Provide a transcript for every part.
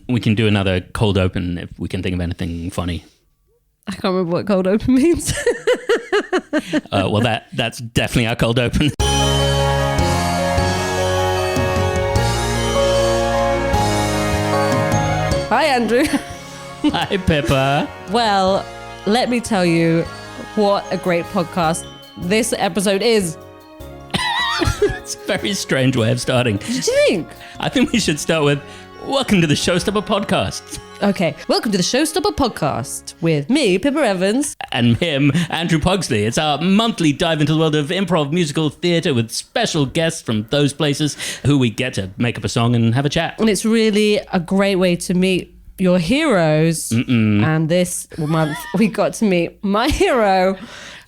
We can do another cold open if we can think of anything funny. I can't remember what cold open means. Well, that's definitely our cold open. Hi, Andrew. Hi, Pippa. Well, let me tell you what a great podcast this episode is. It's a very strange way of starting. What do you think? I think we should start with welcome to the Showstopper Podcast. Okay, welcome to the Showstopper Podcast with me, Pippa Evans. And him, Andrew Pugsley. It's our monthly dive into the world of improv musical theatre with special guests from those places who we get to make up a song and have a chat. And it's really a great way to meet your heroes. And this month we got to meet my hero,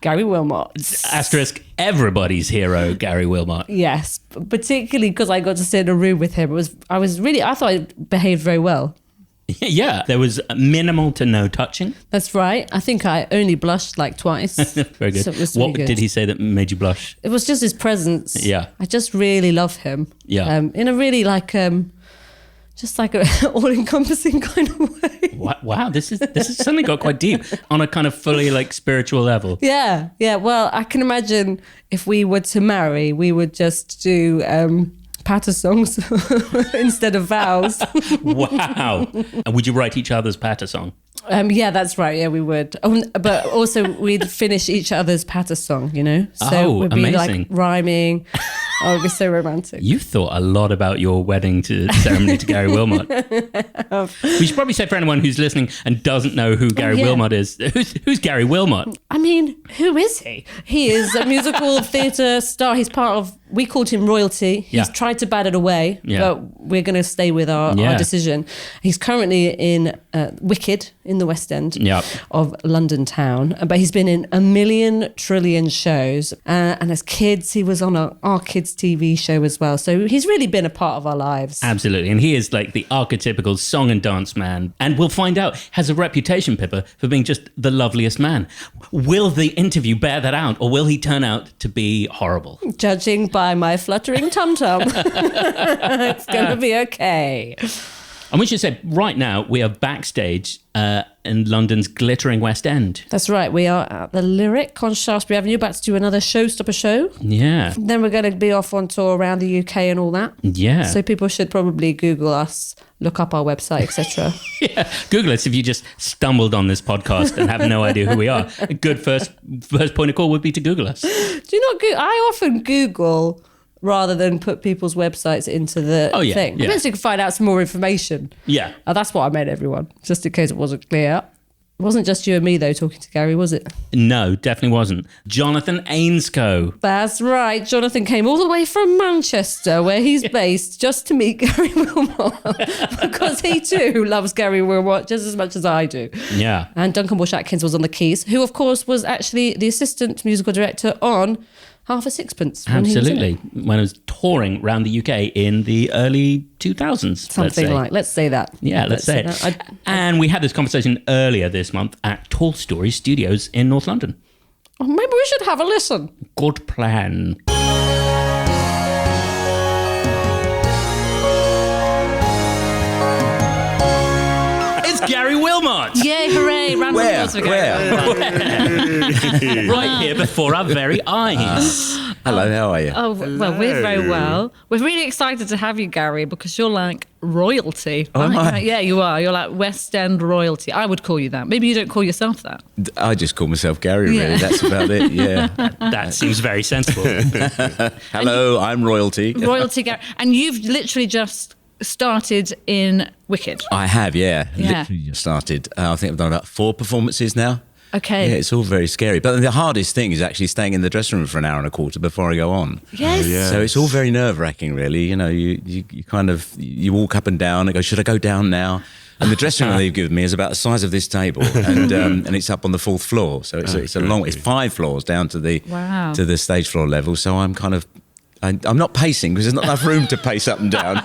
Gary Wilmot. Asterisk, everybody's hero, Gary Wilmot. Yes, particularly because I got to sit in a room with him. I thought I behaved very well. Yeah, there was minimal to no touching. That's right. I think I only blushed like twice. Very good. So it was What really good. did he say that made you blush? It was just his presence. Yeah. I just really love him. Yeah. In a really just like an all-encompassing kind of way. Wow, this is suddenly got quite deep on a kind of fully like spiritual level. Yeah. Well, I can imagine if we were to marry, we would just do patter songs instead of vows. Wow. And would you write each other's patter song? Yeah, that's right. Yeah, we would. But also we'd finish each other's patter song, you know? So we'd be amazing. like rhyming. Oh, it'd be so romantic. You thought a lot about your wedding ceremony to Gary Wilmot. We should probably say for anyone who's listening and doesn't know who Gary Wilmot is, who's Gary Wilmot? I mean, who is he? He is a musical theatre star. He's part of, we called him royalty. He's tried to bat it away, but we're going to stay with our decision. He's currently in Wicked in the West End of London town, but he's been in a million trillion shows. And as kids, he was on our kids' TV show as well. So he's really been a part of our lives. Absolutely. And he is like the archetypical song and dance man. And we'll find out, has a reputation, Pippa, for being just the loveliest man. Will the interview bear that out, or will he turn out to be horrible? Judging by my fluttering tum-tum, it's going to be okay. And we should say, right now, we are backstage in London's glittering West End. That's right. We are at the Lyric on Shaftesbury Avenue, about to do another Showstopper show. Yeah. Then we're going to be off on tour around the UK and all that. Yeah. So people should probably Google us, look up our website, etc. Yeah. Google us if you just stumbled on this podcast and have no idea who we are. A good first point of call would be to Google us. Do you not Google? I often Google rather than put people's websites into the thing. Yeah. So you can find out some more information. Yeah. That's what I meant, everyone, just in case it wasn't clear. It wasn't just you and me, though, talking to Gary, was it? No, definitely wasn't. Jonathan Ainscoe. That's right. Jonathan came all the way from Manchester, where he's based, just to meet Gary Wilmot, because he too loves Gary Wilmot just as much as I do. Yeah. And Duncan Walsh Atkins was on the keys, who, of course, was actually the assistant musical director on Half a Sixpence. Absolutely. When I was touring around the UK in the early 2000s. Something like, let's say that. Yeah, let's say it. And we had this conversation earlier this month at Tall Story Studios in North London. Oh, maybe we should have a listen. Good plan. It's Gary Wilmot. Yay, hooray. Round of applause for Gary Wilmot. Right here before our very eyes. Hello, how are you? Oh, well, we're very well. We're really excited to have you, Gary, because you're like royalty. Oh, am I? Yeah, you are. You're like West End royalty. I would call you that. Maybe you don't call yourself that. I just call myself Gary, really. Yeah. That's about it, yeah. That seems very sensible. Hello, I'm royalty. Royalty, Gary. And you've literally just started in Wicked. I have, yeah. Yeah. Literally just started. I think I've done about 4 performances now. Okay. Yeah, it's all very scary. But the hardest thing is actually staying in the dressing room for an hour and a quarter before I go on. Yes. So it's all very nerve-wracking, really. You know, you kind of, you walk up and down and go, should I go down now? And the dressing room they've given me is about the size of this table, and it's up on the 4th floor. So it's a long, it's 5 floors down to the Wow. to the stage floor level. So I'm kind of I'm not pacing because there's not enough room to pace up and down.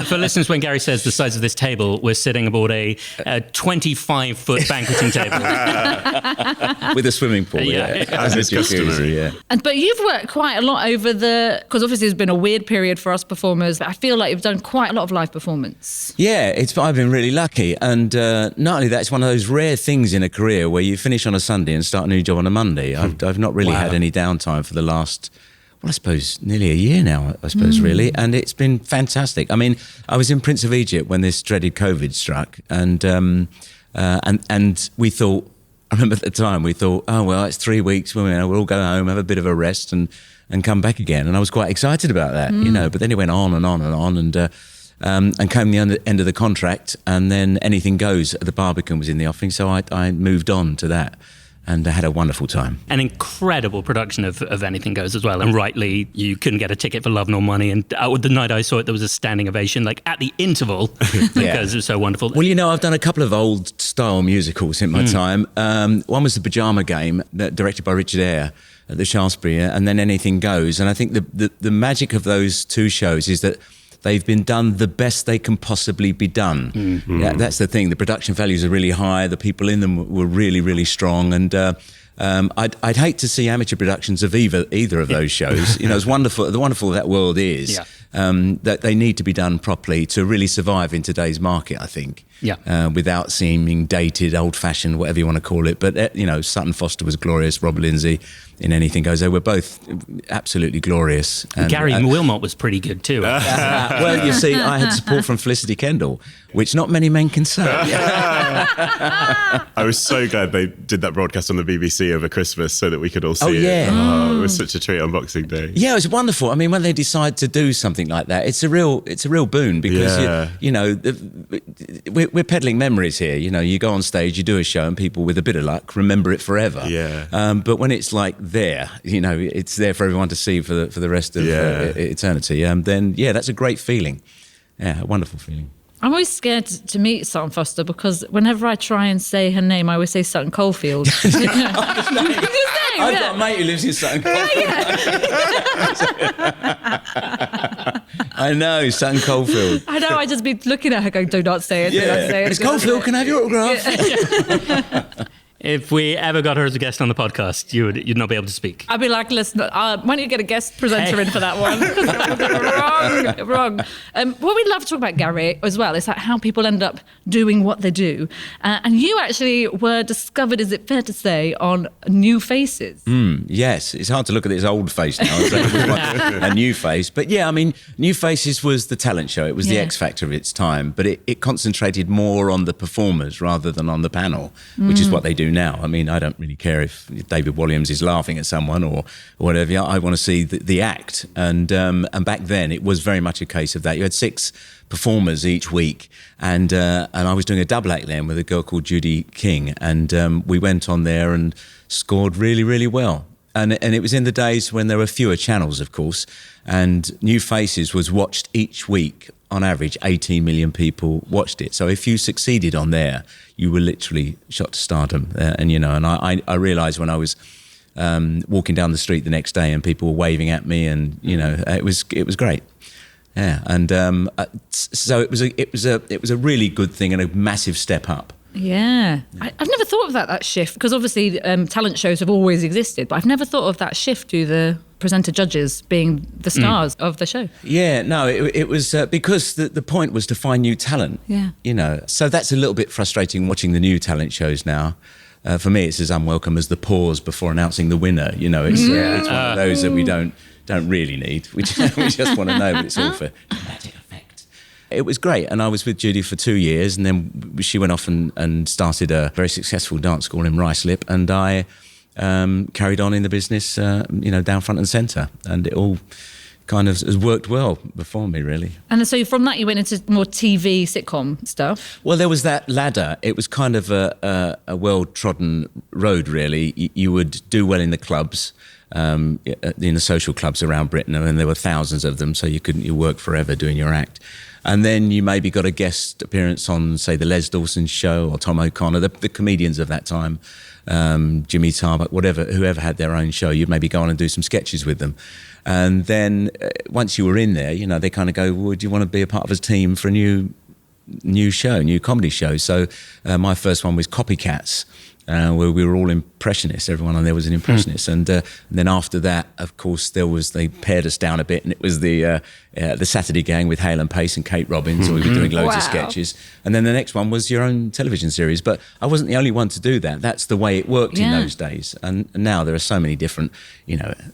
For listeners, when Gary says the size of this table, we're sitting aboard a 25-foot banqueting table. With a swimming pool, As is customary. Yeah. But you've worked quite a lot over because obviously it's been a weird period for us performers, but I feel like you've done quite a lot of live performance. Yeah, I've been really lucky. And not only that, it's one of those rare things in a career where you finish on a Sunday and start a new job on a Monday. I've not really had any downtime for the last, I suppose, nearly a year now, really. And it's been fantastic. I mean, I was in Prince of Egypt when this dreaded COVID struck. And we thought, I remember at the time, we thought, oh, well, it's 3 weeks. We'll all go home, have a bit of a rest and come back again. And I was quite excited about that, But then it went on and on and on. And came the end of the contract, and then Anything Goes at the Barbican was in the offing. So I moved on to that. And I had a wonderful time. An incredible production of Anything Goes as well. And rightly, you couldn't get a ticket for love nor money. And the night I saw it, there was a standing ovation, like at the interval, because it was so wonderful. Well, I've done a couple of old style musicals in my time. One was The Pyjama Game, directed by Richard Eyre at the Shaftesbury, and then Anything Goes. And I think the magic of those two shows is that they've been done the best they can possibly be done. Mm-hmm. Yeah, that's the thing. The production values are really high. The people in them were really, really strong. And I'd hate to see amateur productions of either of those shows. It's wonderful. The wonderful that world is that they need to be done properly to really survive in today's market, I think. Yeah. Without seeming dated, old-fashioned, whatever you want to call it. But, Sutton Foster was glorious, Rob Lindsay in Anything Goes. They were both absolutely glorious. And Gary Wilmot was pretty good too. Well, you see, I had support from Felicity Kendall, which not many men can say. I was so glad they did that broadcast on the BBC over Christmas so that we could all see it. Oh, it was such a treat on Boxing Day. Yeah, it was wonderful. I mean, when they decide to do something like that, it's a real boon because, we're peddling memories here. You go on stage, you do a show and people with a bit of luck remember it forever. Yeah. But when it's like there, it's there for everyone to see for the rest of eternity. Then, that's a great feeling. Yeah, a wonderful feeling. I'm always scared to meet Sutton Foster because whenever I try and say her name, I always say Sutton Coldfield. I've got a mate who lives in Sutton Coldfield. I know, Sutton Coldfield. I know, I just be looking at her going, do not say it, do not say it. It's Coldfield, can I have your autograph? If we ever got her as a guest on the podcast, you'd not be able to speak. I'd be like, listen, why don't you get a guest presenter in for that one? Wrong. What we love to talk about, Gary, as well, is like how people end up doing what they do. And you actually were discovered, is it fair to say, on New Faces? Yes, it's hard to look at this old face now. A new face. But yeah, I mean, New Faces was the talent show. It was the X Factor of its time. But it concentrated more on the performers rather than on the panel, which is what they do now. I mean, I don't really care if David Walliams is laughing at someone or whatever. I want to see the act. And back then, it was very much a case of that. You had 6 performers each week, and I was doing a double act then with a girl called Judy King, and we went on there and scored really, really well. And it was in the days when there were fewer channels, of course, and New Faces was watched each week. On average, 18 million people watched it. So if you succeeded on there, you were literally shot to stardom. And I realised when I was walking down the street the next day and people were waving at me, and it was great. Yeah, and so it was a really good thing and a massive step up. Yeah. I've never thought of that shift, because obviously talent shows have always existed, but I've never thought of that shift to the presenter judges being the stars of the show. Yeah, no, it was because the point was to find new talent. Yeah. So that's a little bit frustrating watching the new talent shows now. For me, it's as unwelcome as the pause before announcing the winner. It's one of those that we don't really need. We just want to know, but it's all for dramatic effect. It was great, and I was with Judy for 2 years, and then she went off and started a very successful dance school in Ruislip, and I carried on in the business, down front and centre, and it all kind of has worked well before me, really. And so from that you went into more TV sitcom stuff? Well, there was that ladder. It was kind of a well-trodden road, really. You would do well in the clubs, in the social clubs around Britain, and there were thousands of them, so you work forever doing your act. And then you maybe got a guest appearance on, say, the Les Dawson Show or Tom O'Connor, the comedians of that time, Jimmy Tarbuck, whoever had their own show. You'd maybe go on and do some sketches with them. And then once you were in there, they kind of go, well, do you want to be a part of a team for a new comedy show? So my first one was Copycats, where we were all impressionists. Everyone on there was an impressionist. And then after that, of course, they pared us down a bit, and it was the Saturday Gang with Hale and Pace and Kate Robbins, and we were doing loads of sketches. And then the next one was your own television series. But I wasn't the only one to do that. That's the way it worked in those days. And now there are so many different,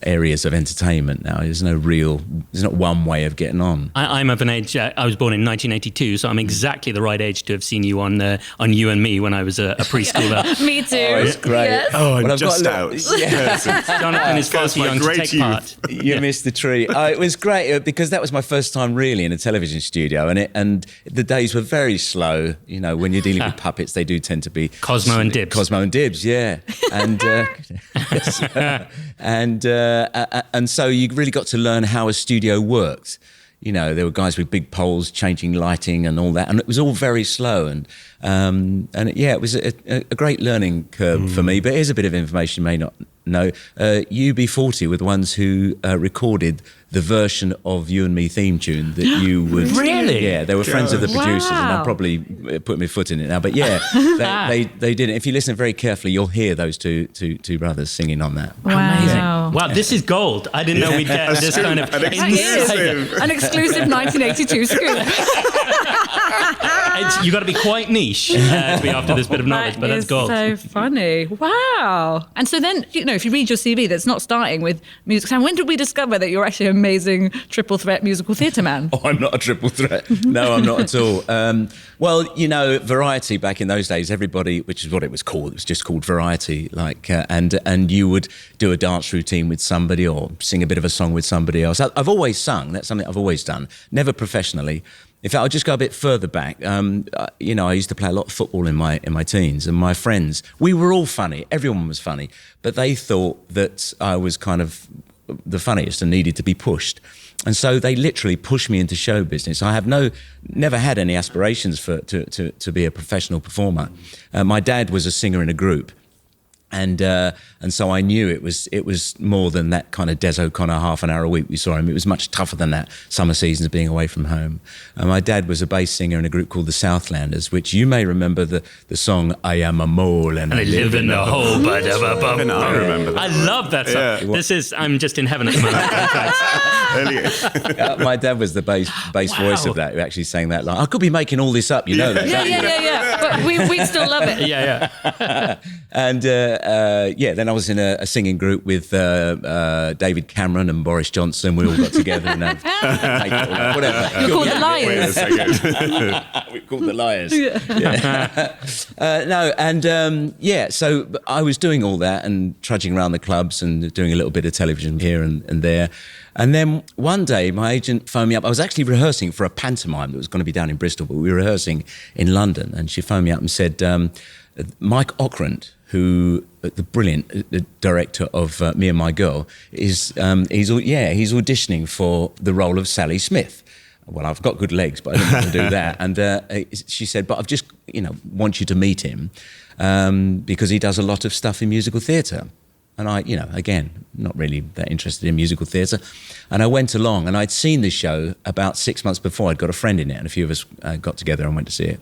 areas of entertainment now. There's not one way of getting on. I'm of an age, I was born in 1982, so I'm exactly the right age to have seen you on You and Me when I was a preschooler. Me too. Oh, it's great. Yes. Oh, I'm just out. Jonathan is far too young to take part. You missed the treat. It was great because that was my first time really in a television studio, and the days were very slow. When you're dealing with puppets, they do tend to be Cosmo and Dibs, yeah, and so you really got to learn how a studio worked. There were guys with big poles changing lighting and all that, and it was all very slow. And it was a great learning curve for me. But here's a bit of information you may not know. UB40 were the ones who recorded the version of You and Me theme tune that you would... Really? Yeah, they were friends of the producers, and I'm probably putting my foot in it now. But yeah, they did it. If you listen very carefully, you'll hear those two brothers singing on that. Wow. Amazing. Wow, this is gold. I didn't know we'd get this kind of... An exclusive 1982 scoop. You've got to be quite niche to be after this bit of knowledge, but that's gold. So funny. Wow. And so then, if you read your CV, that's not starting with music. So when did we discover that you're actually an amazing triple threat musical theatre man? Oh, I'm not a triple threat. No, I'm not at all. Variety back in those days, everybody, which is what it was called, it was just called Variety, and you would do a dance routine with somebody or sing a bit of a song with somebody else. I've always sung. That's something I've always done. Never professionally. In fact, I'll just go a bit further back. I used to play a lot of football in my teens, and my friends, we were all funny. Everyone was funny, but they thought that I was kind of the funniest and needed to be pushed. And so they literally pushed me into show business. I have never had any aspirations to be a professional performer. My dad was a singer in a group. And so I knew it was more than that kind of Des O'Connor half an hour a week we saw him. It was much tougher than that, summer seasons being away from home. My dad was a bass singer in a group called the Southlanders, which you may remember the song I Am a Mole and I Live in a Hole. I remember that. I love that song. Yeah. I'm just in heaven at the moment. My dad was the bass voice of that, who actually sang that line. I could be making all this up, that. Yeah. But we still love it. Yeah. And then I was in a singing group with David Cameron and Boris Johnson. We all got together and whatever. You're called the Liars. We're called the Liars. So I was doing all that and trudging around the clubs and doing a little bit of television here and there. And then one day my agent phoned me up. I was actually rehearsing for a pantomime that was going to be down in Bristol, but we were rehearsing in London. And she phoned me up and said, Mike Ockrent, who the brilliant director of Me and My Girl, he's auditioning for the role of Sally Smith. Well, I've got good legs, but I didn't want to do that. And she said, but I've just, want you to meet him because he does a lot of stuff in musical theatre. And I, again, not really that interested in musical theatre. And I went along and I'd seen the show about 6 months before. I'd got a friend in it and a few of us got together and went to see it.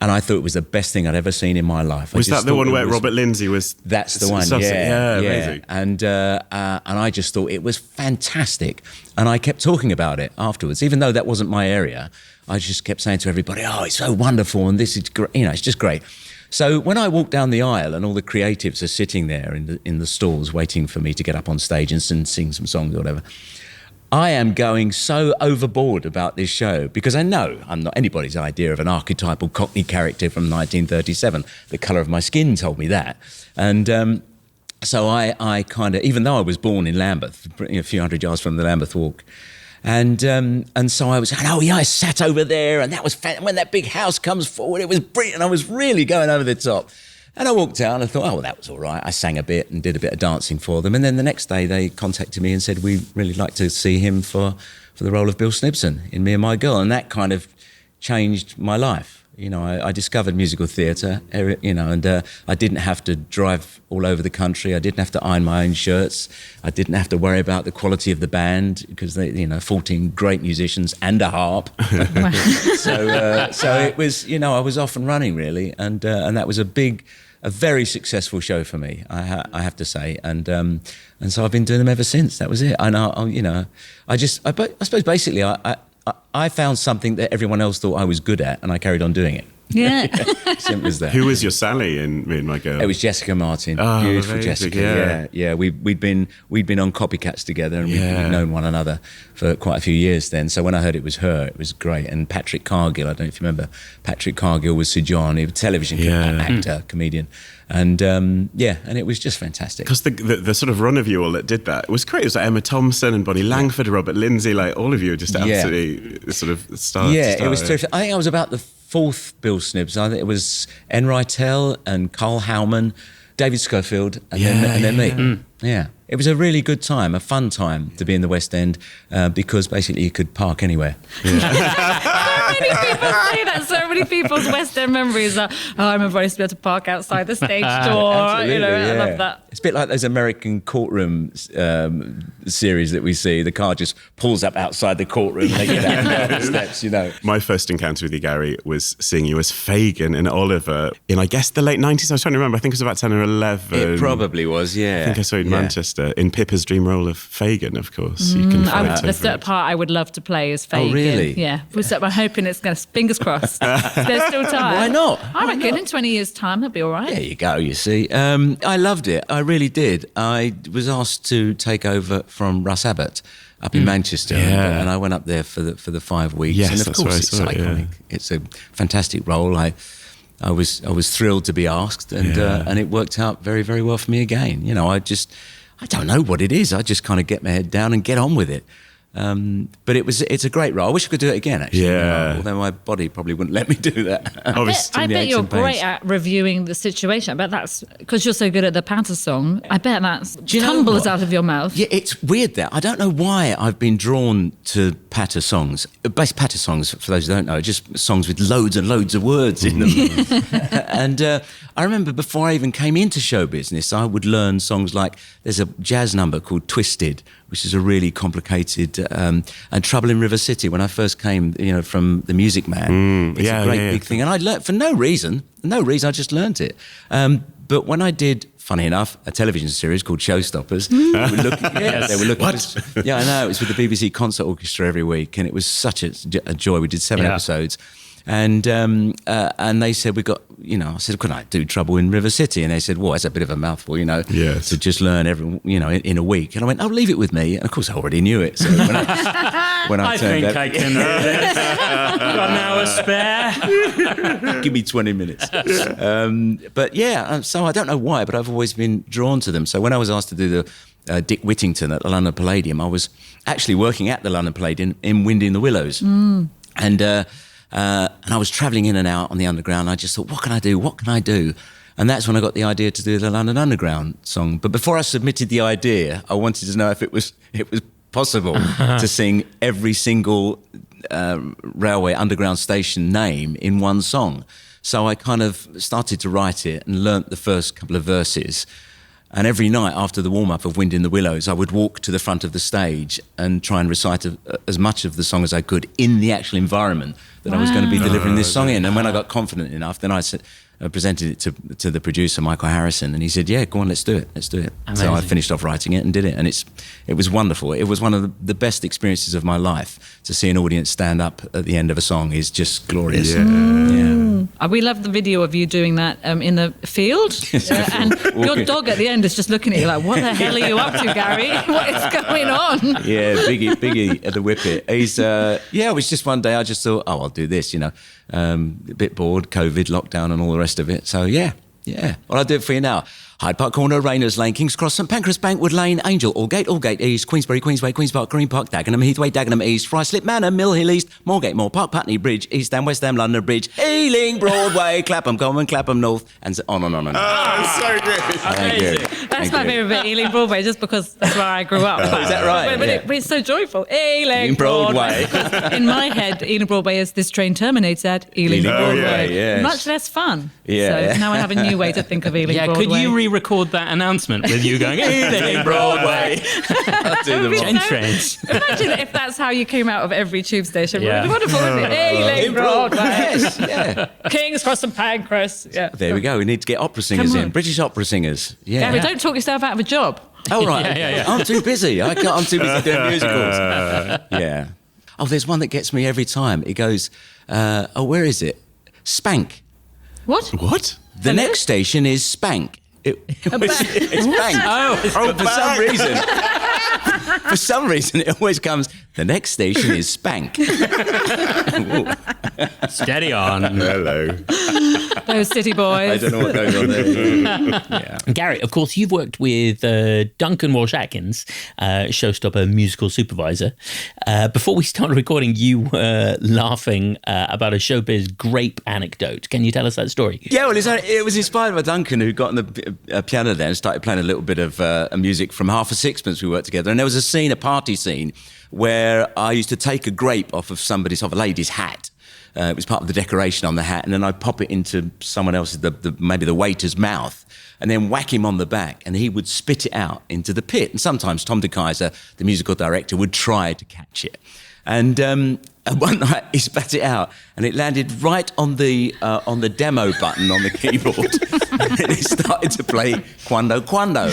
And I thought it was the best thing I'd ever seen in my life. Was that the one where Robert Lindsay was? That's the one, yeah. Amazing. And I just thought it was fantastic. And I kept talking about it afterwards, even though that wasn't my area. I just kept saying to everybody, oh, it's so wonderful and this is great. It's just great. So when I walk down the aisle and all the creatives are sitting there in the stalls waiting for me to get up on stage and sing some songs or whatever, I am going so overboard about this show because I know I'm not anybody's idea of an archetypal Cockney character from 1937. The colour of my skin told me that. And so I kind of, even though I was born in Lambeth, a few hundred yards from the Lambeth Walk, and so I was saying, I sat over there and that was when that big house comes forward, it was brilliant. I was really going over the top. And I walked out and I thought, that was all right. I sang a bit and did a bit of dancing for them. And then the next day they contacted me and said, we'd really like to see him for the role of Bill Snibson in Me and My Girl. And that kind of changed my life. You know, I discovered musical theatre, you know, and I didn't have to drive all over the country. I didn't have to iron my own shirts. I didn't have to worry about the quality of the band because they, you know, 14 great musicians and a harp. So it was, you know, I was off and running really, and that was a very successful show for me, I have to say, and so I've been doing them ever since. That was it, and I suppose basically I found something that everyone else thought I was good at, and I carried on doing it. Yeah. Simple as that. Who was your Sally in Me and My Girl? It was Jessica Martin. Oh, beautiful amazing, Jessica. Yeah. We'd been on Copycats together, and we'd known one another for quite a few years then. So when I heard it was her, it was great. And Patrick Cargill, I don't know if you remember, Patrick Cargill was Sir John. He was a television actor, comedian. And and it was just fantastic. Because the sort of run of you all that did that, it was great. It was like Emma Thompson and Bonnie Langford, Robert Lindsay, like all of you were just absolutely sort of stars. Yeah, it was terrific. I think I was about the fourth Bill Snibbs. I think it was N. Rytell and Carl Howman, David Schofield, and then me. Yeah. It was a really good time, a fun time to be in the West End because basically you could park anywhere. So many people say that. So many people's West End memories are, I remember I used to be able to park outside the stage door. I love that. It's a bit like those American courtroom series that we see. The car just pulls up outside the courtroom and they get out and go up the steps, you know. My first encounter with you, Gary, was seeing you as Fagin in Oliver in, I guess, the late 90s. I was trying to remember. I think it was about 10 or 11. It probably was, yeah. I think I saw you in Manchester in Pippa's dream role of Fagin, of course. You can fight the third part I would love to play is Fagin. Oh, really? Yeah. So I'm hoping it's going to, fingers crossed. There's still time. Why not? I reckon in 20 years' time, that'll be all right. There you go, you see. I loved it. I really did. I was asked to take over from Russ Abbott up in Manchester, and I went up there for the 5 weeks. Yes, and of course, it's iconic. Yeah. It's a fantastic role. I was thrilled to be asked, and it worked out very, very well for me again. You know, I don't know what it is. I just kind of get my head down and get on with it. But it's a great role. I wish I could do it again, actually. Yeah. Although my body probably wouldn't let me do that. I bet you're great at reviewing the situation. I bet that's because you're so good at the patter song. I bet that tumbles out of your mouth. Yeah, it's weird that I don't know why I've been drawn to patter songs. Patter songs, for those who don't know, are just songs with loads and loads of words in them. And I remember before I even came into show business, I would learn songs like there's a jazz number called Twisted, which is a really complicated, and Trouble in River City. When I first came, you know, from The Music Man, it's a great big thing. And I learned for no reason, I just learnt it. But when I did, funny enough, a television series called Showstoppers, they were looking. What? Yeah, I know. It was with the BBC Concert Orchestra every week, and it was such a joy. We did 7 episodes. And they said, I said, could I do Trouble in River City? And they said, well, that's a bit of a mouthful, you know, to just learn in a week. And I went, oh, leave it with me. And of course, I already knew it. So when I turned up, I can do this. Got an hour spare. Give me 20 minutes. But yeah, so I don't know why, but I've always been drawn to them. So when I was asked to do the Dick Whittington at the London Palladium, I was actually working at the London Palladium in Wind in the Willows. And I was travelling in and out on the Underground. I just thought, what can I do? And that's when I got the idea to do the London Underground song. But before I submitted the idea, I wanted to know if it was possible to sing every single railway underground station name in one song. So I kind of started to write it and learnt the first couple of verses. And every night after the warm-up of Wind in the Willows, I would walk to the front of the stage and try and recite as much of the song as I could in the actual environment that I was going to be delivering this song in. And when I got confident enough, then I presented it to the producer, Michael Harrison, and he said, yeah, go on, let's do it. Amazing. So I finished off writing it and did it, and it was wonderful. It was one of the best experiences of my life. To see an audience stand up at the end of a song is just glorious. We love the video of you doing that in the field. And your dog at the end is just looking at you like, what the hell are you up to, Gary? What is going on? Yeah, Biggie at the Whippet. He's, it was just one day I just thought, I'll do this, a bit bored, COVID, lockdown and all the rest of it. So, yeah. Well, I'll do it for you now. Hyde Park Corner, Rayners Lane, King's Cross, St Pancras, Bankwood Lane, Angel, Aldgate East, Queensbury, Queensway, Queen's Park, Green Park, Dagenham, Heathway, Dagenham East, Ruislip Manor, Mill Hill East, Moorgate Moor, Park Putney Bridge, East Ham, West Ham, London Bridge, Ealing, Broadway, Clapham Common, Clapham North, and on and on and on. Oh, so good. Thank you. That's my favourite bit, Ealing Broadway, just because that's where I grew up. Is that right? But it's so joyful. Ealing Broadway. In my head, Ealing Broadway is this train terminates at Ealing Broadway. Yeah, yes. Much less fun. Yeah. So now I have a new way to think of Ealing Broadway. Could you re-record that announcement with you going, Ealing Broadway? I'll do the Gen trains. Imagine if that's how you came out of every tube station. It would Yeah. be wonderful, wouldn't it? Ealing Broadway. Yes, yeah. King's Cross and Pancras. Yeah. There we go. We need to get opera singers Come on. in. British opera singers. Yeah. Gary, don't talk yourself out of a job. Oh, right. Yeah. I'm too busy. I'm too busy doing musicals. Yeah. Oh, there's one that gets me every time. It goes, where is it? Spank. What? What? The next station is Spank. It's Spank. Oh, For some reason, it always comes, the next station is Spank. steady on. Hello. Those city I boys. don't know what goes on there. Yeah. Gary, of course, you've worked with Duncan, Walsh, Atkins, showstopper musical supervisor. Before we started recording, you were laughing about a showbiz grape anecdote. Can you tell us that story? Yeah, well, it was inspired by Duncan, who got on the piano there and started playing a little bit of music from Half a Sixpence. We worked together, and there was a party scene, where I used to take a grape off of a lady's hat. It was part of the decoration on the hat, and then I'd pop it into someone else's, maybe the waiter's mouth, and then whack him on the back, and he would spit it out into the pit. And sometimes Tom de Keyser, the musical director, would try to catch it. And one night he spat it out, and it landed right on the demo button on the keyboard, and it started to play Quando Quando.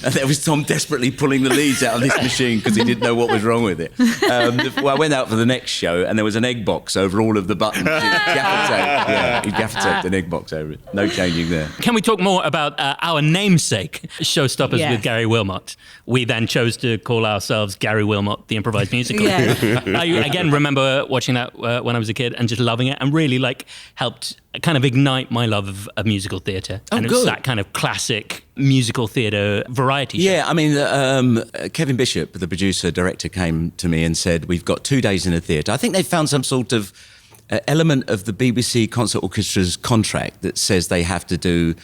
And there was Tom desperately pulling the leads out of this machine because he didn't know what was wrong with it. I went out for the next show, and there was an egg box over all of the buttons. He gaffer taped an egg box over it. No changing there. Can we talk more about our namesake, Showstoppers Yes. with Gary Wilmot? We then chose to call ourselves Gary Wilmot, the improvised musical. Yeah. I, again, remember watching that when I was a kid and just loving it, and really helped kind of ignite my love of musical theatre. Oh, and it was good. that kind of classic musical theatre variety show. Yeah, I mean, Kevin Bishop, the producer, director, came to me and said, we've got 2 days in a theatre. I think they found some sort of element of the BBC Concert Orchestra's contract that says they have to do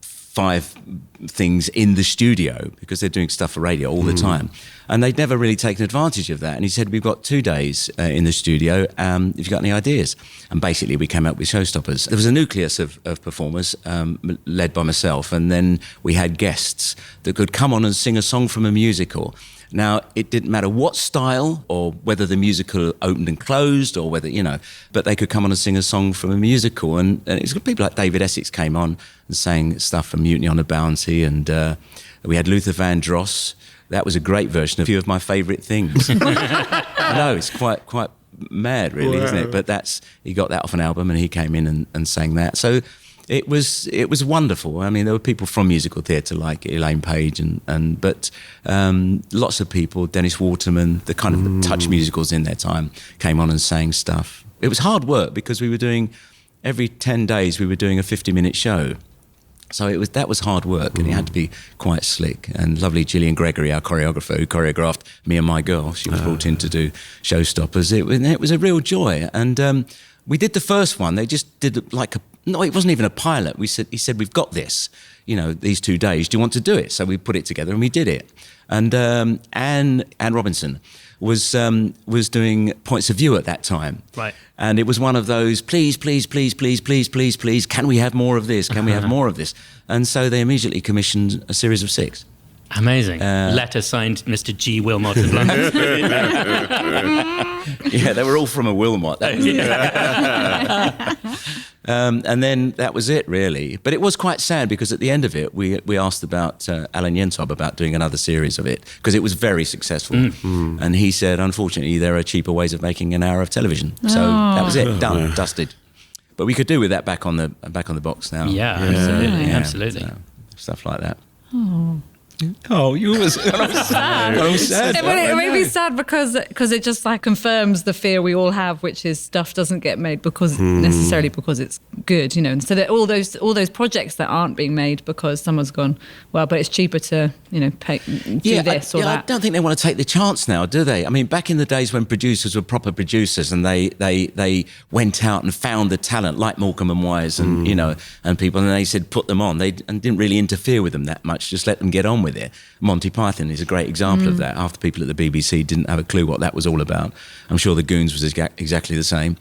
5 things in the studio because they're doing stuff for radio all the time. And they'd never really taken advantage of that. And he said, we've got 2 days in the studio. If you've got any ideas? And basically we came up with Showstoppers. There was a nucleus of performers led by myself. And then we had guests that could come on and sing a song from a musical. Now, it didn't matter what style or whether the musical opened and closed or whether, but they could come on and sing a song from a musical. And it's got people like David Essex came on and sang stuff from Mutiny on the Bounty. And we had Luther Vandross. That was a great version of a few of my favourite things. I know, it's quite mad, really, isn't it? But he got that off an album and he came in and sang that. So it was wonderful. I mean, there were people from musical theatre like Elaine Page but lots of people, Dennis Waterman, the kind of the touch musicals in their time, came on and sang stuff. It was hard work because we were doing, every 10 days we were doing a 50-minute show. So that was hard work, and it had to be quite slick. And lovely Gillian Gregory, our choreographer, who choreographed Me and My Girl, she was brought in to do Showstoppers. It was a real joy. And we did the first one. They just did it wasn't even a pilot. He said, we've got this, these 2 days. Do you want to do it? So we put it together and we did it. And Anne Robinson was doing Points of View at that time. Right. And it was one of those, please, can we have more of this? Can we have more of this? And so they immediately commissioned a series of 6. Amazing. Letter signed Mr. G. Wilmot of London. Yeah, they were all from a Wilmot. That was and then that was it, really. But it was quite sad because at the end of it, we asked about Alan Yentob about doing another series of it because it was very successful. And he said, unfortunately, there are cheaper ways of making an hour of television. So that was it, done, dusted. But we could do with that back on the box now. Yeah, absolutely. Yeah, Absolutely. so, stuff like that. Oh, you was sad. I was sad. It made me sad because it just like confirms the fear we all have, which is stuff doesn't get made necessarily because it's good, And so that all those projects that aren't being made because someone's gone, well, but it's cheaper to pay, do this or that. I don't think they want to take the chance now, do they? I mean, back in the days when producers were proper producers and they went out and found the talent like Morecambe and Wise and and people, and they said put them on. And didn't really interfere with them that much. Just let them get on with it. Monty Python is a great example of that. Half the people at the BBC didn't have a clue what that was all about. I'm sure the Goons was exactly the same.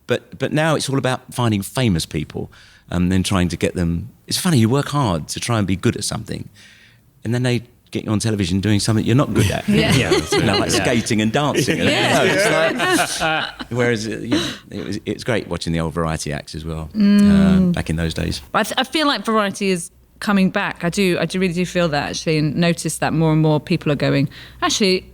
But now it's all about finding famous people and then trying to get them. It's funny, you work hard to try and be good at something, and then they get you on television doing something you're not good at. Like skating and dancing. Whereas it's great watching the old variety acts as well back in those days. I feel like variety is coming back. I really do feel that, actually, and notice that more and more people are going, actually,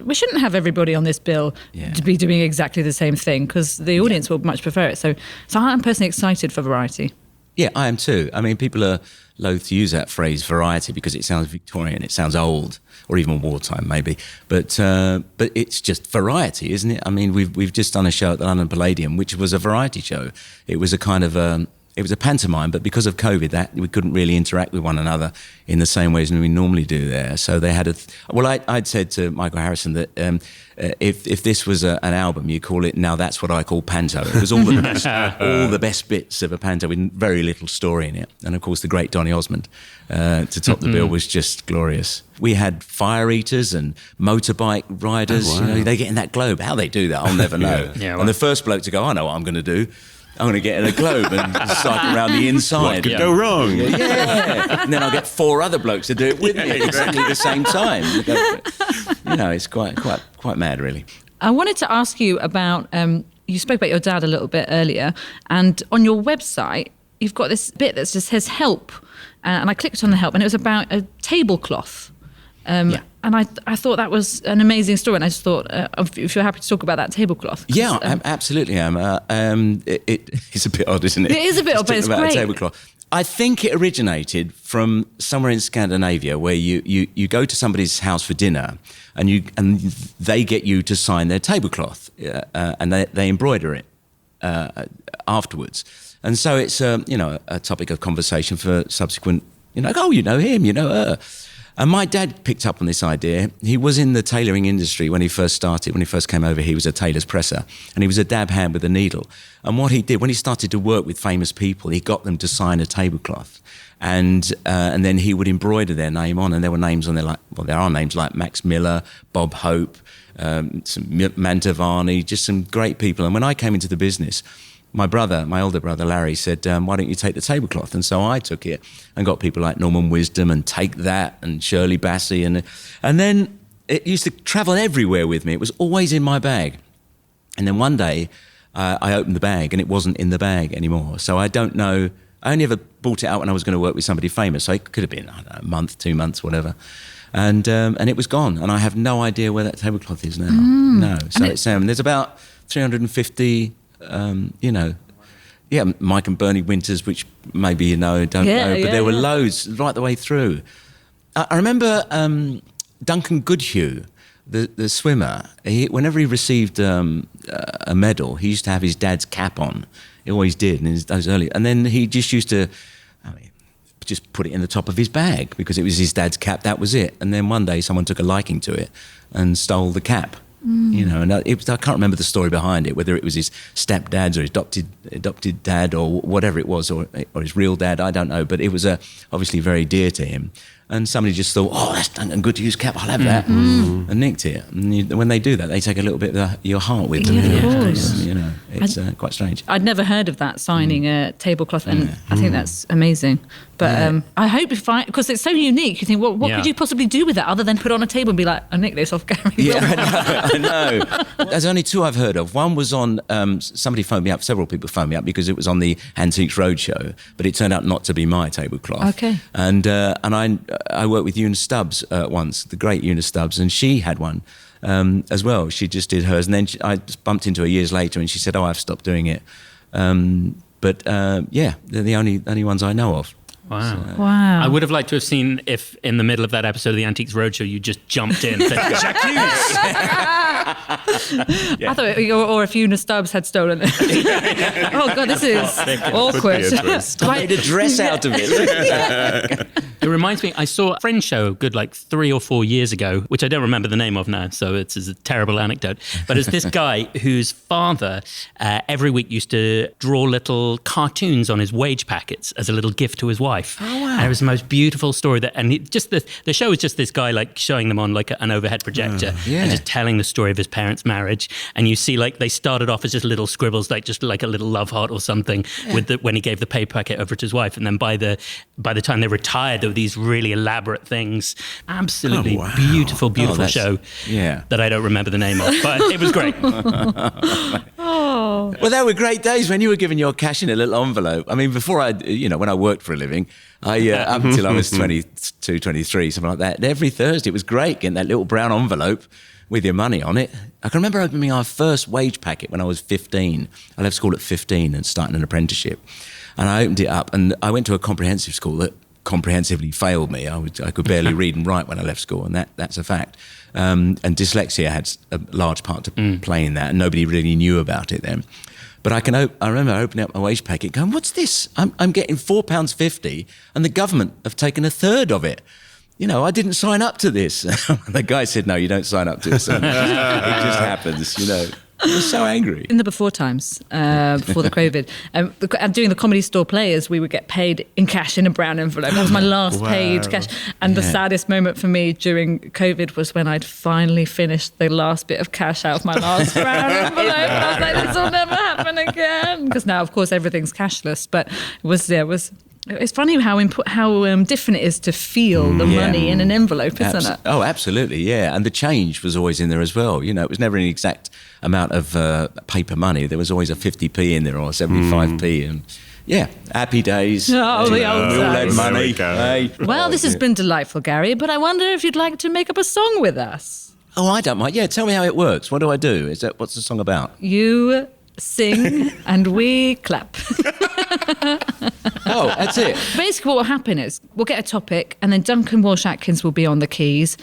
we shouldn't have everybody on this bill to be doing exactly the same thing, because the audience will much prefer it. So I'm personally excited for variety. Yeah, I am too. I mean, people are loath to use that phrase variety because it sounds Victorian, it sounds old, or even wartime maybe. But it's just variety, isn't it? I mean, we've just done a show at the London Palladium, which was a variety show. It was a kind of it was a pantomime, but because of COVID, we couldn't really interact with one another in the same ways as we normally do there. So they had I'd said to Michael Harrison that if this was an album, you call it Now That's What I Call Panto. It was all the best bits of a panto with very little story in it. And of course, the great Donny Osmond to top the bill was just glorious. We had fire eaters and motorbike riders. Oh, wow. They get in that globe. How they do that, I'll never know. And the first bloke to go, I know what I'm going to do. I'm going to get in a globe and cycle around the inside. What could go wrong? Yeah. And then I'll get 4 other blokes to do it with me at exactly the same time. It's quite mad, really. I wanted to ask you about, you spoke about your dad a little bit earlier, and on your website, you've got this bit that just says help. And I clicked on the help, and it was about a tablecloth. And I thought that was an amazing story, and I just thought, if you're happy to talk about that tablecloth. Yeah, absolutely am. It's a bit odd, isn't it? It is a bit odd, but it's about great. A tablecloth. I think it originated from somewhere in Scandinavia where you go to somebody's house for dinner and they get you to sign their tablecloth and they embroider it afterwards. And so it's a topic of conversation for subsequent, oh, you know him, you know her. And my dad picked up on this idea. He was in the tailoring industry when he first started. When he first came over, he was a tailor's presser, and he was a dab hand with a needle. And what he did, when he started to work with famous people, he got them to sign a tablecloth. And then he would embroider their name on, and there were names on there there are names like Max Miller, Bob Hope, some Mantovani, just some great people. And when I came into the business, my older brother Larry said, why don't you take the tablecloth? And so I took it and got people like Norman Wisdom and Take That and Shirley Bassey. And then it used to travel everywhere with me. It was always in my bag. And then one day I opened the bag and it wasn't in the bag anymore. So I don't know. I only ever bought it out when I was going to work with somebody famous. So it could have been, I don't know, a month, 2 months, whatever. And it was gone. And I have no idea where that tablecloth is now. No. So it's there's about 350... Mike and Bernie Winters, which maybe don't know, but there were loads right the way through. I remember Duncan Goodhue, the swimmer. Whenever he received a medal, he used to have his dad's cap on. He always did, and those early. And then he just used to just put it in the top of his bag because it was his dad's cap. That was it. And then one day, someone took a liking to it and stole the cap. And I can't remember the story behind it, whether it was his stepdad's or his adopted dad or whatever it was, or his real dad, I don't know. But it was obviously very dear to him. And somebody just thought, oh, that's Duncan Goodhue's cap, I'll have that, and nicked it. And when they do that, they take a little bit of your heart with them. Yeah, of course. It's quite strange. I'd never heard of that, signing a tablecloth, and I think that's amazing. But I hope because it's so unique, you think, what could you possibly do with that other than put it on a table and be like, I nicked this off Gary? Yeah, I know. There's only 2 I've heard of. One was on, somebody phoned me up, several people phoned me up because it was on the Antiques Roadshow, but it turned out not to be my tablecloth. Okay. And I worked with Eunice Stubbs once, the great Eunice Stubbs, and she had one as well. She just did hers, and then I bumped into her years later, and she said, "Oh, I've stopped doing it." But they're the only ones I know of. Wow. I would have liked to have seen if in the middle of that episode of the Antiques Roadshow you just jumped in and said, Jacques Hughes. I thought, or if Una Stubbs had stolen it. Oh God, this is awkward. Made a dress out of it. It reminds me, I saw a Friends show good like 3 or 4 years ago, which I don't remember the name of now, so it's a terrible anecdote. But it's this guy whose father every week used to draw little cartoons on his wage packets as a little gift to his wife. Oh, wow. And it was the most beautiful story. The show was just this guy like showing them on like an overhead projector and just telling the story of his parents' marriage. And you see like they started off as just little scribbles, like just like a little love heart or something when he gave the pay packet over to his wife. And then by the time they retired, there were these really elaborate things. Absolutely beautiful show that I don't remember the name of, but it was great. Well, they were great days when you were giving your cash in a little envelope. I mean, before when I worked for a living, up until I was 22, 23, something like that, every Thursday it was great getting that little brown envelope with your money on it. I can remember opening our first wage packet when I was 15. I left school at 15 and starting an apprenticeship. And I opened it up and I went to a comprehensive school that comprehensively failed me. I could barely read and write when I left school, and that's a fact. And dyslexia had a large part to play in that, and nobody really knew about it then. But I remember opening up my wage packet going, what's this? I'm getting £4.50 and the government have taken a third of it. I didn't sign up to this. The guy said, no, you don't sign up to it. So it just happens, I was so angry. In the before times, before the COVID, doing the Comedy Store Players, we would get paid in cash in a brown envelope. That was my last paid cash. And the saddest moment for me during COVID was when I'd finally finished the last bit of cash out of my last brown envelope. I was like, this will never happen again. Because now, of course, everything's cashless. But it's funny how different it is to feel the money in an envelope, isn't it? Oh, absolutely, yeah. And the change was always in there as well. It was never an exact amount of paper money. There was always a 50p in there or 75p. And happy days. Oh, the old we all had days. money. Hey. Well, this has been delightful, Gary, but I wonder if you'd like to make up a song with us. Oh, I don't mind. Yeah, tell me how it works. What do I do? What's the song about? You sing and we clap. Oh, that's it. Basically what will happen is we'll get a topic and then Duncan Walsh Atkins will be on the keys.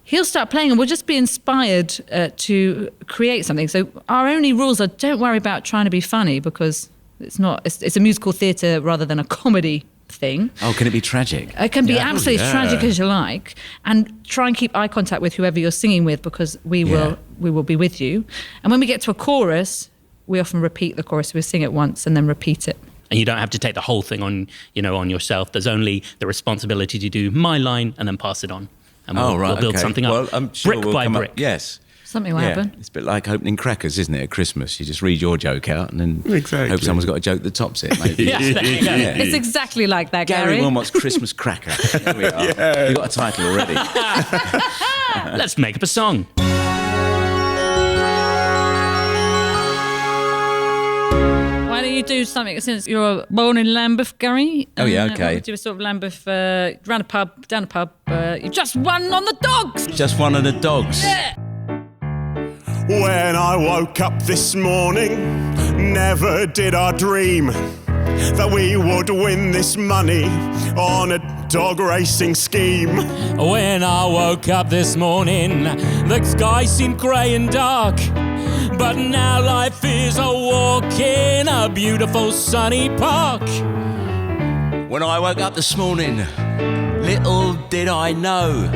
He'll start playing and we'll just be inspired to create something. So our only rules are don't worry about trying to be funny because it's a musical theatre rather than a comedy thing. Oh, can it be tragic? It can be absolutely tragic as you like. And try and keep eye contact with whoever you're singing with because we will be with you. And when we get to a chorus, we often repeat the chorus. We sing it once and then repeat it. And you don't have to take the whole thing on yourself. There's only the responsibility to do my line and then pass it on. And we'll build something up. Well, I'm sure brick by brick. Yes. Something will happen. It's a bit like opening crackers, isn't it, at Christmas? You just read your joke out and then hope someone's got a joke that tops it, maybe. It's exactly like that, Gary. Gary Wilmot's Christmas Cracker. There we are. We've got a title already. Let's make up a song. Why don't you do something, since you're born in Lambeth, Gary? Oh, yeah, okay. Do a sort of Lambeth, round a pub, down a pub. You just won on the dogs! Just one of the dogs. Yeah! When I woke up this morning, never did I dream that we would win this money on a dog racing scheme. When I woke up this morning, the sky seemed grey and dark. But now life is a walk in a beautiful sunny park. When I woke up this morning, little did I know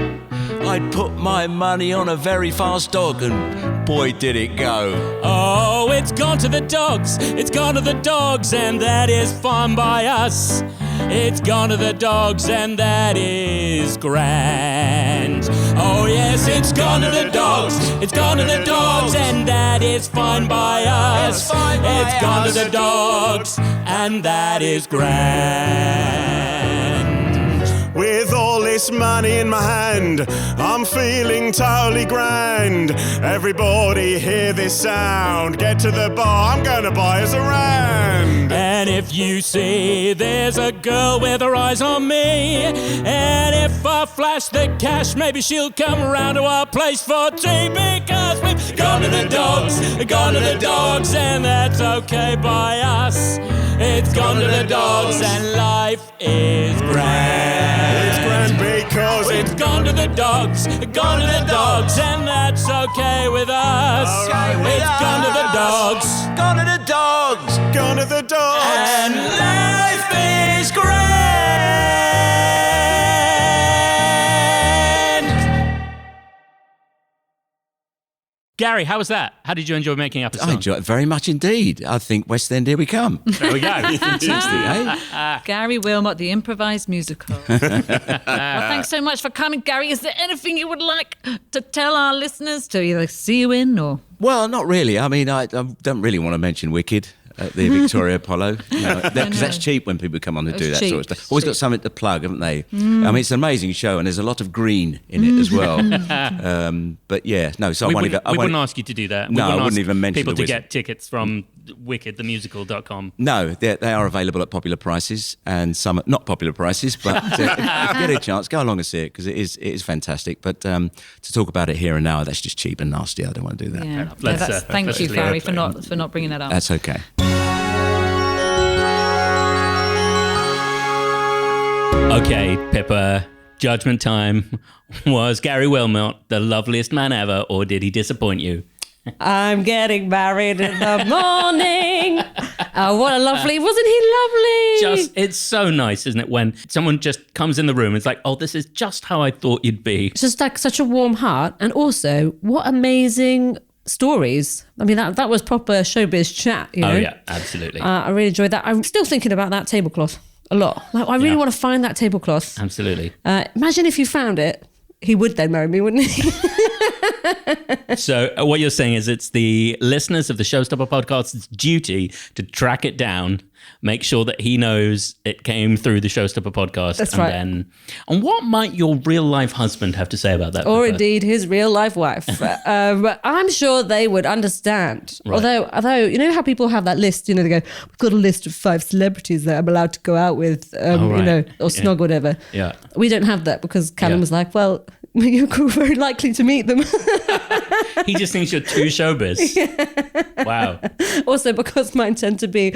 I'd put my money on a very fast dog, and boy did it go. Oh, it's gone to the dogs, it's gone to the dogs, and that is fine by us. It's gone to the dogs, and that is grand. Oh yes, it's gone to the dogs, it's gone to the dogs, and that is fine by us. It's gone to the dogs, and that is grand. With all this money in my hand, I'm feeling totally grand. Everybody hear this sound, get to the bar, I'm gonna buy us a round. And if you see there's a girl with her eyes on me, and if I flash the cash, maybe she'll come around to our place for tea, because we've gone to the dogs, and that's okay by us. It's gone to the dogs, and life is grand. It's grand because It's gone to the dogs, gone to the dogs, and that's okay with us. It's gone to the dogs, Gone to the dogs. gone to the dogs. and life is grand. Gary, how was that? How did you enjoy making up a song? I enjoy it very much indeed. I think West End, here we come. There we go. Fantastic, eh? Gary Wilmot, the improvised musical. Well, thanks so much for coming, Gary. Is there anything you would like to tell our listeners to either see you in or? Well, not really. I mean, I don't really want to mention Wicked at the Victoria Apollo, because that's cheap when people come on to do that cheap, sort of stuff. Always got cheap. something to plug, haven't they? I mean, it's an amazing show, and there's a lot of green in it as well. But yeah, no. So We I wouldn't won't ask you to do that. No, I wouldn't ask even mention people the to wizard. get tickets from wickedthemusical.com. No, they are available at popular prices, and some at not popular prices. But if you get a chance, go along and see it, because it is fantastic. But to talk about it here and now, that's just cheap and nasty. I don't want to do that. Yeah. No, Let's, thank let's you, leave Gary, it. for not bringing that up. That's okay. Okay, Pippa, judgment time. Was Gary Wilmot the loveliest man ever, or did he disappoint you? I'm getting married in the morning. Oh, what a lovely, wasn't he lovely? It's so nice, isn't it, when someone just comes in the room and it's like, oh, this is just how I thought you'd be. It's just like such a warm heart. And also, what amazing stories. I mean, that was proper showbiz chat, you know? Oh, yeah, absolutely. I really enjoyed that. I'm still thinking about that tablecloth a lot. Like, I really Yeah. want to find that tablecloth. Absolutely. Imagine if you found it. He would then marry me, wouldn't he? So what you're saying is it's the listeners of the Showstopper podcast's duty to track it down, make sure that he knows it came through the Showstopper podcast. That's and right. And what might your real life husband have to say about that? Or Pippa? indeed his real life wife. I'm sure they would understand. Right. Although, you know how people have that list, you know, they go, we've got a list of 5 celebrities that I'm allowed to go out with, you right. know, or Yeah. snog, whatever. Yeah. We don't have that because Callum Yeah. was like, well, you're very likely to meet them. He just thinks you're too showbiz. Wow. Also because mine tend to be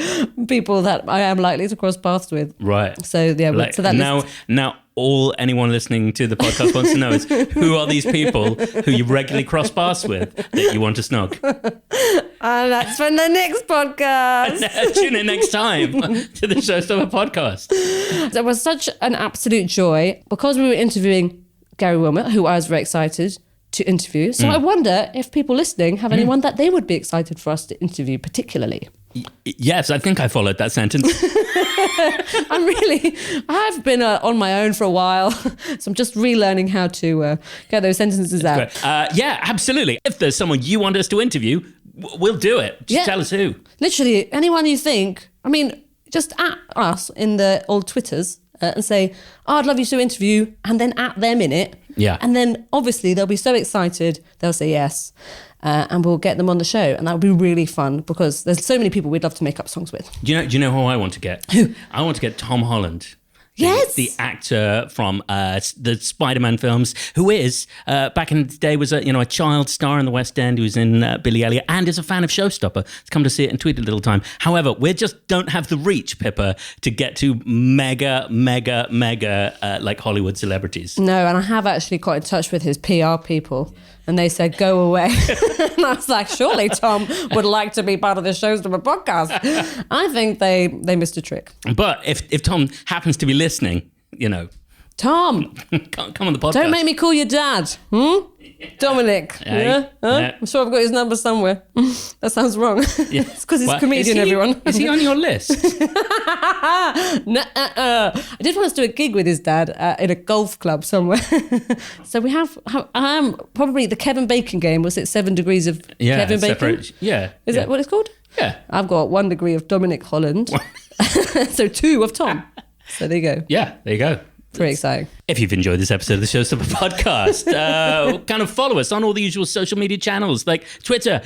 people that I am likely to cross paths with. Right. So yeah, Like, so that list. now all anyone listening to the podcast wants to know is who are these people who you regularly cross paths with that you want to snog? And that's for the next podcast. Tune in next time to the Showstopper podcast. It was such an absolute joy because we were interviewing Gary Wilmot, who I was very excited to interview. So I wonder if people listening have anyone that they would be excited for us to interview particularly. Yes, I think I followed that sentence. I've been on my own for a while, so I'm just relearning how to get those sentences out. Yeah, absolutely. If there's someone you want us to interview, we'll do it. Just Yeah. tell us who. Literally, anyone you think, I mean, just at us in the old Twitters and say, oh, I'd love you to interview, and then at them in it. Yeah. And then obviously they'll be so excited, they'll say yes. And we'll get them on the show, and that would be really fun because there's so many people we'd love to make up songs with. Do you know who I want to get? Who? I want to get Tom Holland. Yes. The actor from the Spider-Man films, who is back in the day was a child star in the West End, who was in Billy Elliot, and is a fan of Showstopper. He's come to see it and tweet a little time. However, we just don't have the reach, Pippa, to get to mega like Hollywood celebrities. No, and I have actually got in touch with his PR people, and they said, go away. And I was like, surely Tom would like to be part of the Showstopper podcast. I think they missed a trick. But if Tom happens to be listening, you know, Tom, come on the podcast. don't make me call you dad. Dominic. Hey, Yeah? Huh? yeah. I'm sure I've got his number somewhere. That sounds wrong. Yeah. It's because he's Well, a comedian, everyone. Is he on your list? I did once do a gig with his dad in a golf club somewhere. So we have probably the Kevin Bacon game. Was it 7 degrees of Kevin Bacon? separate. Yeah. Is that what it's called? Yeah. I've got 1 degree of Dominic Holland. So 2 of Tom. So there you go. Yeah, there you go. Pretty exciting. If you've enjoyed this episode of the Showstopper podcast, kind of follow us on all the usual social media channels like Twitter,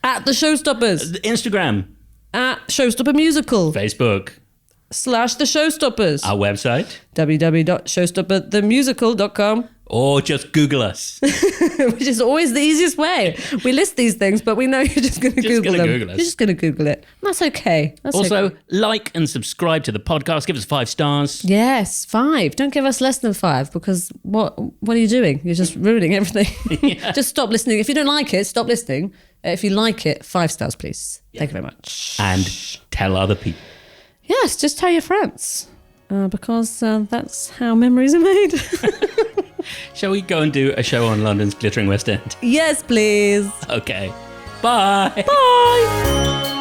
At the Showstoppers. Instagram, At Showstopper Musical. Facebook, / the Showstoppers. our website, www.showstopperthemusical.com. Or just Google us. Which is always the easiest way. We list these things, but we know you're just going to Google them. You're just going to Google it. That's okay. Also, okay. like and subscribe to the podcast. Give us 5 stars. Yes, 5. Don't give us less than 5 because what are you doing? You're just ruining everything. Just stop listening. If you don't like it, stop listening. If you like it, 5 stars, please. Yeah. Thank you very much. And tell other people. Yes, just tell your friends. Because that's how memories are made. Shall we go and do a show on London's glittering West End? Yes, please. Okay. Bye. Bye.